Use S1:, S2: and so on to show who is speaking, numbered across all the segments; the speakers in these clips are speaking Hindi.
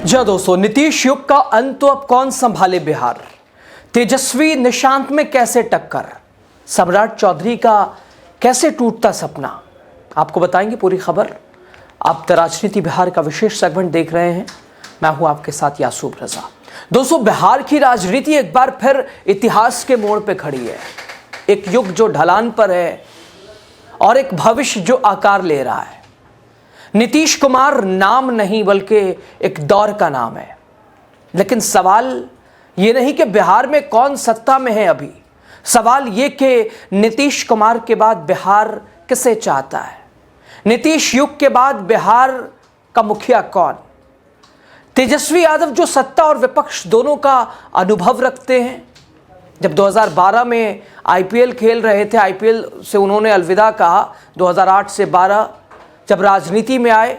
S1: जी दोस्तों, नीतीश युग का अंत तो अब कौन संभाले बिहार। तेजस्वी निशांत में कैसे टक्कर, सम्राट चौधरी का कैसे टूटता सपना, आपको बताएंगे पूरी खबर। आप द राजनीति बिहार का विशेष सेगमेंट देख रहे हैं। मैं हूं आपके साथ यासूब रजा। दोस्तों, बिहार की राजनीति एक बार फिर इतिहास के मोड़ पे खड़ी है। एक युग जो ढलान पर है और एक भविष्य जो आकार ले रहा है। नीतीश कुमार नाम नहीं बल्कि एक दौर का नाम है। लेकिन सवाल ये नहीं कि बिहार में कौन सत्ता में है अभी, सवाल ये कि नीतीश कुमार के बाद बिहार किसे चाहता है। नीतीश युग के बाद बिहार का मुखिया कौन। तेजस्वी यादव जो सत्ता और विपक्ष दोनों का अनुभव रखते हैं। जब 2012 में आईपीएल खेल रहे थे, आईपीएल से उन्होंने अलविदा कहा। 2008 से 12 जब राजनीति में आए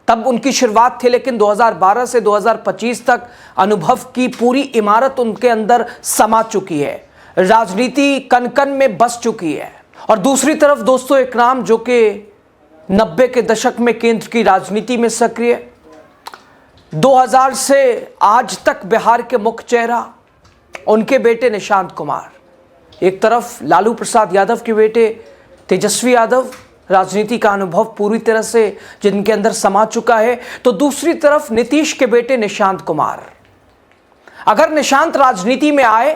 S1: तब उनकी शुरुआत थी, लेकिन 2012 से 2025 तक अनुभव की पूरी इमारत उनके अंदर समा चुकी है। राजनीति कन कन में बस चुकी है। और दूसरी तरफ दोस्तों, एक नाम जो कि 90 के दशक में केंद्र की राजनीति में सक्रिय, 2000 से आज तक बिहार के मुख्य चेहरा, उनके बेटे निशांत कुमार। एक तरफ लालू प्रसाद यादव के बेटे तेजस्वी यादव, राजनीति का अनुभव पूरी तरह से जिनके अंदर समा चुका है, तो दूसरी तरफ नीतीश के बेटे निशांत कुमार। अगर निशांत राजनीति में आए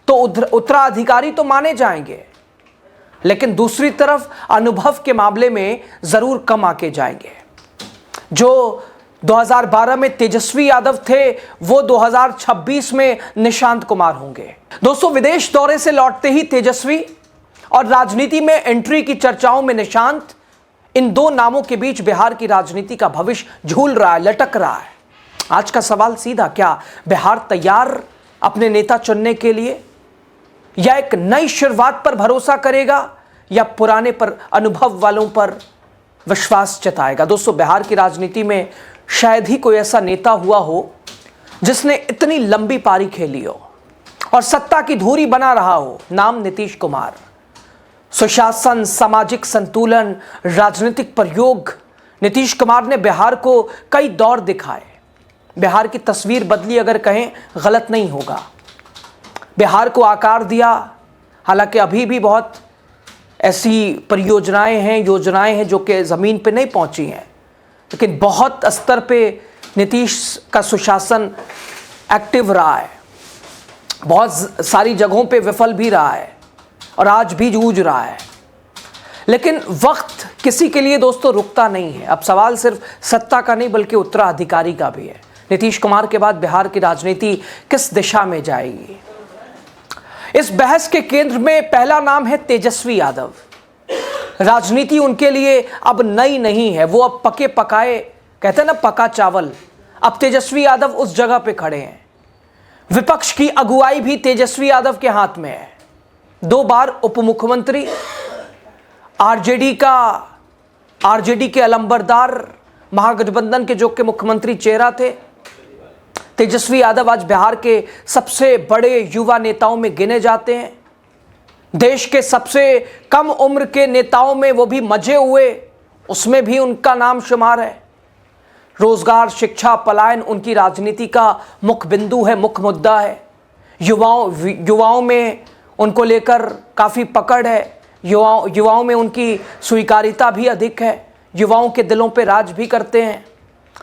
S1: तो उत्तराधिकारी तो माने जाएंगे, लेकिन दूसरी तरफ अनुभव के मामले में जरूर कम आके जाएंगे। जो 2012 में तेजस्वी यादव थे, वो 2026 में निशांत कुमार होंगे। दोस्तों, विदेश दौरे से लौटते ही तेजस्वी और राजनीति में एंट्री की चर्चाओं में निशांत, इन दो नामों के बीच बिहार की राजनीति का भविष्य झूल रहा है, लटक रहा है। आज का सवाल सीधा, क्या बिहार तैयार अपने नेता चुनने के लिए, या एक नई शुरुआत पर भरोसा करेगा, या पुराने पर अनुभव वालों पर विश्वास जताएगा। दोस्तों, बिहार की राजनीति में शायद ही कोई ऐसा नेता हुआ हो जिसने इतनी लंबी पारी खेली हो और सत्ता की धुरी बना रहा हो। नाम नीतीश कुमार। सुशासन, सामाजिक संतुलन, राजनीतिक प्रयोग, नीतीश कुमार ने बिहार को कई दौर दिखाए। बिहार की तस्वीर बदली, अगर कहें गलत नहीं होगा। बिहार को आकार दिया। हालांकि अभी भी बहुत ऐसी परियोजनाएं हैं, योजनाएं हैं जो कि ज़मीन पे नहीं पहुंची हैं, लेकिन बहुत स्तर पे नीतीश का सुशासन एक्टिव रहा है। बहुत सारी जगहों पे विफल भी रहा है और आज भी जूझ रहा है। लेकिन वक्त किसी के लिए दोस्तों रुकता नहीं है। अब सवाल सिर्फ सत्ता का नहीं बल्कि उत्तराधिकारी का भी है। नीतीश कुमार के बाद बिहार की राजनीति किस दिशा में जाएगी, इस बहस के केंद्र में पहला नाम है तेजस्वी यादव। राजनीति उनके लिए अब नई नहीं है, वो अब पके पकाए, कहते हैं ना पका चावल। अब तेजस्वी यादव उस जगह पे खड़े हैं। विपक्ष की अगुवाई भी तेजस्वी यादव के हाथ में है। 2 बार उप मुख्यमंत्री, आरजेडी के अलंबरदार, महागठबंधन के जो के मुख्यमंत्री चेहरा थे। तेजस्वी यादव आज बिहार के सबसे बड़े युवा नेताओं में गिने जाते हैं। देश के सबसे कम उम्र के नेताओं में, वो भी मजे हुए, उसमें भी उनका नाम शुमार है। रोजगार, शिक्षा, पलायन उनकी राजनीति का मुख्य बिंदु है, मुख्य मुद्दा है। युवाओं में उनको लेकर काफ़ी पकड़ है। युवाओं में उनकी स्वीकारिता भी अधिक है। युवाओं के दिलों पे राज भी करते हैं।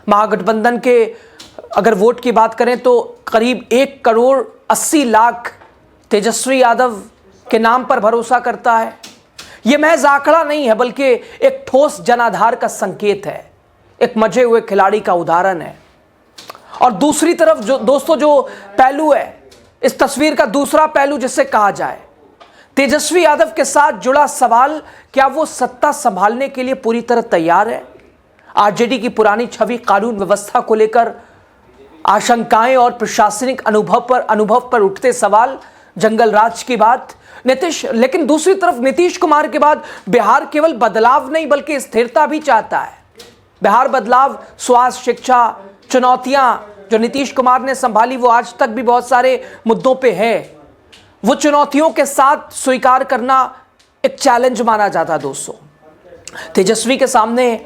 S1: महागठबंधन के अगर वोट की बात करें तो करीब 1 करोड़ 80 लाख तेजस्वी यादव के नाम पर भरोसा करता है। ये महज आंकड़ा नहीं है बल्कि एक ठोस जनाधार का संकेत है, एक मजे हुए खिलाड़ी का उदाहरण है। और दूसरी तरफ जो दोस्तों जो पहलू है, इस तस्वीर का दूसरा पहलू जिसे कहा जाए, तेजस्वी यादव के साथ जुड़ा सवाल, क्या वो सत्ता संभालने के लिए पूरी तरह तैयार है। आरजेडी की पुरानी छवि, कानून व्यवस्था को लेकर आशंकाएं और प्रशासनिक अनुभव पर उठते सवाल, जंगल राज की बात, लेकिन दूसरी तरफ नीतीश कुमार के बाद बिहार केवल बदलाव नहीं बल्कि स्थिरता भी चाहता है। बिहार बदलाव, स्वास्थ्य, शिक्षा, चुनौतियां जो नीतीश कुमार ने संभाली, वो आज तक भी बहुत सारे मुद्दों पे है। वो चुनौतियों के साथ स्वीकार करना एक चैलेंज माना जाता है। दोस्तों, तेजस्वी के सामने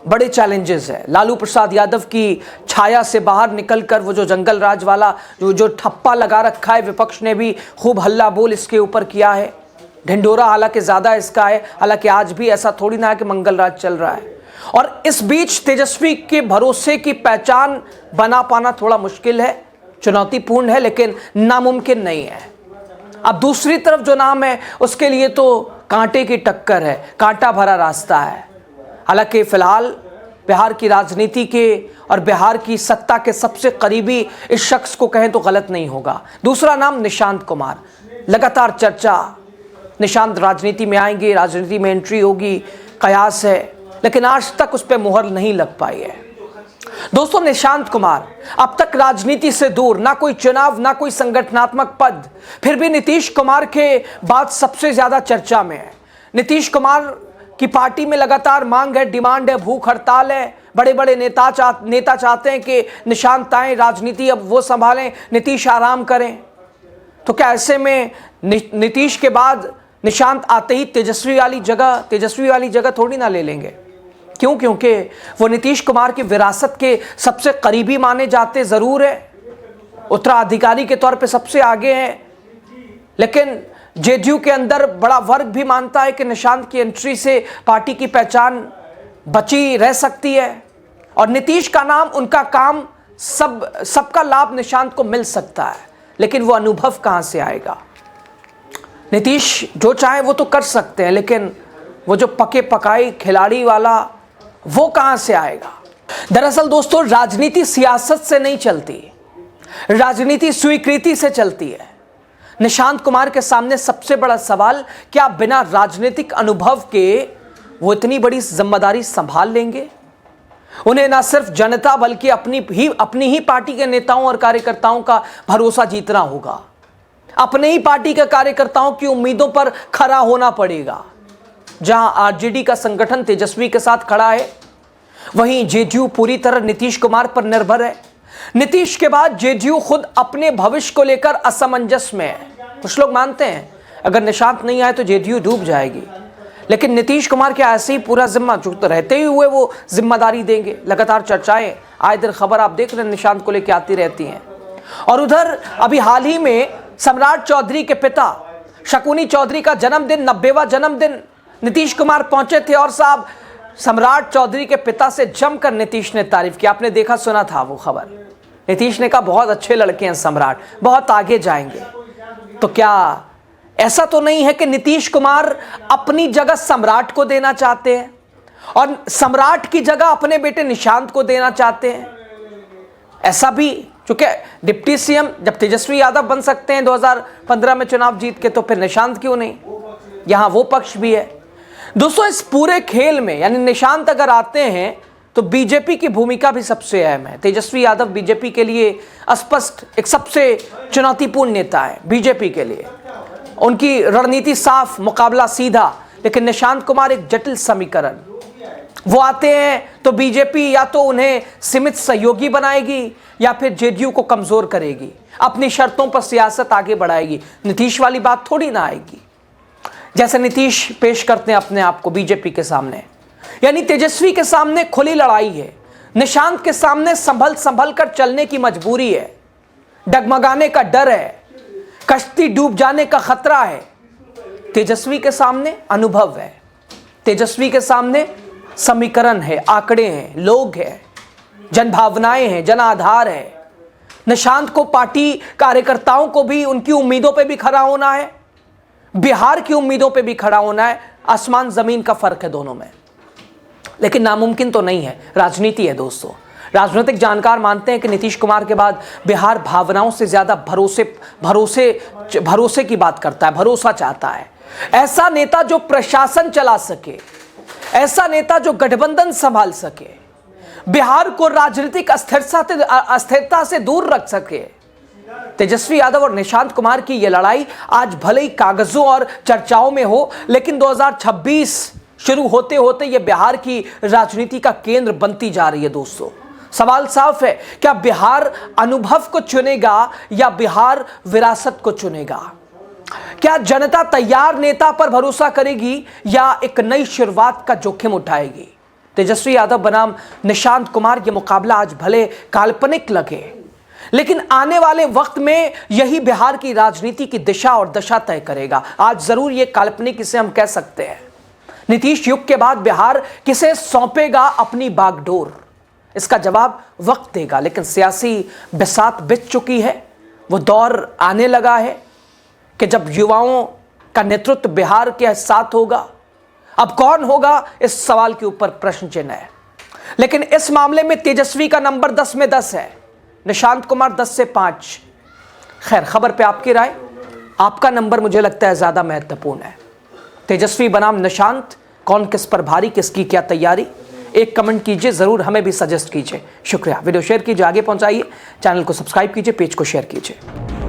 S1: बड़े चैलेंजेस है। लालू प्रसाद यादव की छाया से बाहर निकलकर वो जो जंगल राज वाला जो ठप्पा लगा रखा है, विपक्ष ने भी खूब हल्ला बोल इसके ऊपर किया है। ढिंढोरा हालांकि ज़्यादा इसका है, हालांकि आज भी ऐसा थोड़ी ना है कि मंगल राज चल रहा है। और इस बीच तेजस्वी के भरोसे की पहचान बना पाना थोड़ा मुश्किल है, चुनौतीपूर्ण है, लेकिन नामुमकिन नहीं है। अब दूसरी तरफ जो नाम है उसके लिए तो कांटे की टक्कर है, कांटा भरा रास्ता है। हालांकि फिलहाल बिहार की राजनीति के और बिहार की सत्ता के सबसे करीबी इस शख्स को कहें तो गलत नहीं होगा। दूसरा नाम निशांत कुमार, लगातार चर्चा, निशांत राजनीति में आएंगे, राजनीति में एंट्री होगी, कयास है, लेकिन आज तक उस पर मुहर नहीं लग पाई है। दोस्तों, निशांत कुमार अब तक राजनीति से दूर, ना कोई चुनाव, ना कोई संगठनात्मक पद, फिर भी नीतीश कुमार के बाद सबसे ज्यादा चर्चा में है। नीतीश कुमार की पार्टी में लगातार मांग है, डिमांड है, भूख हड़ताल है। बड़े बड़े नेता चाहते हैं कि निशांत आए, राजनीति अब वो संभालें, नीतीश आराम करें। तो क्या ऐसे में नीतीश के बाद निशांत आते ही तेजस्वी वाली जगह थोड़ी ना ले लेंगे? क्यों? क्योंकि वो नीतीश कुमार की विरासत के सबसे करीबी माने जाते जरूर है, उत्तराधिकारी के तौर पे सबसे आगे हैं, लेकिन जेडीयू के अंदर बड़ा वर्ग भी मानता है कि निशांत की एंट्री से पार्टी की पहचान बची रह सकती है और नीतीश का नाम, उनका काम, सबका लाभ निशांत को मिल सकता है। लेकिन वो अनुभव कहां से आएगा? नीतीश जो चाहे वो तो कर सकते हैं, लेकिन वो जो पके पकाई खिलाड़ी वाला वो कहां से आएगा? दरअसल दोस्तों, राजनीति सियासत से नहीं चलती, राजनीति स्वीकृति से चलती है। निशांत कुमार के सामने सबसे बड़ा सवाल, क्या बिना राजनीतिक अनुभव के वो इतनी बड़ी जिम्मेदारी संभाल लेंगे? उन्हें न सिर्फ जनता बल्कि अपनी ही पार्टी के नेताओं और कार्यकर्ताओं का भरोसा जीतना होगा। अपने ही पार्टी के कार्यकर्ताओं की उम्मीदों पर खरा होना पड़ेगा। जहां आरजेडी का संगठन तेजस्वी के साथ खड़ा है, वहीं जेडीयू पूरी तरह नीतीश कुमार पर निर्भर है। नीतीश के बाद जेडीयू खुद अपने भविष्य को लेकर असमंजस में है। कुछ लोग मानते हैं अगर निशांत नहीं आए तो जेडीयू डूब जाएगी, लेकिन नीतीश कुमार के ऐसे ही पूरा जिम्मा चुकते रहते ही हुए वो जिम्मेदारी देंगे। लगातार चर्चाएं, आए दिन खबर आप देख रहे हैं निशांत को लेकर आती रहती हैं। और उधर अभी हाल ही में सम्राट चौधरी के पिता शकुनी चौधरी का जन्मदिन, 90वां जन्मदिन, नीतीश कुमार पहुंचे थे और साहब सम्राट चौधरी के पिता से जमकर नीतीश ने तारीफ की। आपने देखा सुना था वो खबर। नीतीश ने कहा बहुत अच्छे लड़के हैं सम्राट, बहुत आगे जाएंगे। तो क्या ऐसा तो नहीं है कि नीतीश कुमार अपनी जगह सम्राट को देना चाहते हैं और सम्राट की जगह अपने बेटे निशांत को देना चाहते हैं? ऐसा भी, चूंकि डिप्टी सीएम जब तेजस्वी यादव बन सकते हैं 2015 में चुनाव जीत के, तो फिर निशांत क्यों नहीं? यहां वो पक्ष भी है। दोस्तों, इस पूरे खेल में यानी निशांत अगर आते हैं तो बीजेपी की भूमिका भी सबसे अहम है। तेजस्वी यादव बीजेपी के लिए स्पष्ट एक सबसे चुनौतीपूर्ण नेता है बीजेपी के लिए। उनकी रणनीति साफ, मुकाबला सीधा, लेकिन निशांत कुमार एक जटिल समीकरण। वो आते हैं तो बीजेपी या तो उन्हें सीमित सहयोगी बनाएगी या फिर जेडीयू को कमजोर करेगी, अपनी शर्तों पर सियासत आगे बढ़ाएगी। नीतीश वाली बात थोड़ी ना आएगी जैसे नीतीश पेश करते हैं अपने आप को बीजेपी के सामने। यानी तेजस्वी के सामने खुली लड़ाई है, निशांत के सामने संभल कर चलने की मजबूरी है, डगमगाने का डर है, कश्ती डूब जाने का खतरा है। तेजस्वी के सामने अनुभव है, तेजस्वी के सामने समीकरण है, आंकड़े हैं, लोग हैं, जनभावनाएं हैं, जन आधार है। निशांत को पार्टी कार्यकर्ताओं को भी उनकी उम्मीदों पे भी खड़ा होना है, बिहार की उम्मीदों पे भी खड़ा होना है। आसमान जमीन का फर्क है दोनों में, लेकिन नामुमकिन तो नहीं है। राजनीति है दोस्तों। राजनीतिक जानकार मानते हैं कि नीतीश कुमार के बाद बिहार भावनाओं से ज्यादा भरोसे की बात करता है, भरोसा चाहता है। ऐसा नेता जो प्रशासन चला सके, ऐसा नेता जो गठबंधन संभाल सके, बिहार को राजनीतिक अस्थिरता से दूर रख सके। तेजस्वी यादव और निशांत कुमार की यह लड़ाई आज भले ही कागजों और चर्चाओं में हो, लेकिन 2026 शुरू होते होते यह बिहार की राजनीति का केंद्र बनती जा रही है दोस्तों। सवाल साफ है, क्या बिहार अनुभव को चुनेगा या बिहार विरासत को चुनेगा? क्या जनता तैयार नेता पर भरोसा करेगी या एक नई शुरुआत का जोखिम उठाएगी? तेजस्वी यादव बनाम निशांत कुमार, ये मुकाबला आज भले काल्पनिक लगे, लेकिन आने वाले वक्त में यही बिहार की राजनीति की दिशा और दशा तय करेगा। आज जरूर ये काल्पनिक इसे हम कह सकते हैं। नीतीश युग के बाद बिहार किसे सौंपेगा अपनी बागडोर, इसका जवाब वक्त देगा। लेकिन सियासी बिसात बिछ चुकी है, वो दौर आने लगा है कि जब युवाओं का नेतृत्व बिहार के साथ होगा। अब कौन होगा, इस सवाल के ऊपर प्रश्न चिन्ह है। लेकिन इस मामले में तेजस्वी का नंबर 10 में 10 है, निशांत कुमार 10 से 5। खैर, खबर पे आपकी राय, आपका नंबर मुझे लगता है ज्यादा महत्वपूर्ण है। तेजस्वी बनाम निशांत, कौन किस पर भारी, किसकी क्या तैयारी? एक कमेंट कीजिए, जरूर हमें भी सजेस्ट कीजिए। शुक्रिया। वीडियो शेयर कीजिए, आगे पहुंचाइए, चैनल को सब्सक्राइब कीजिए, पेज को शेयर कीजिए।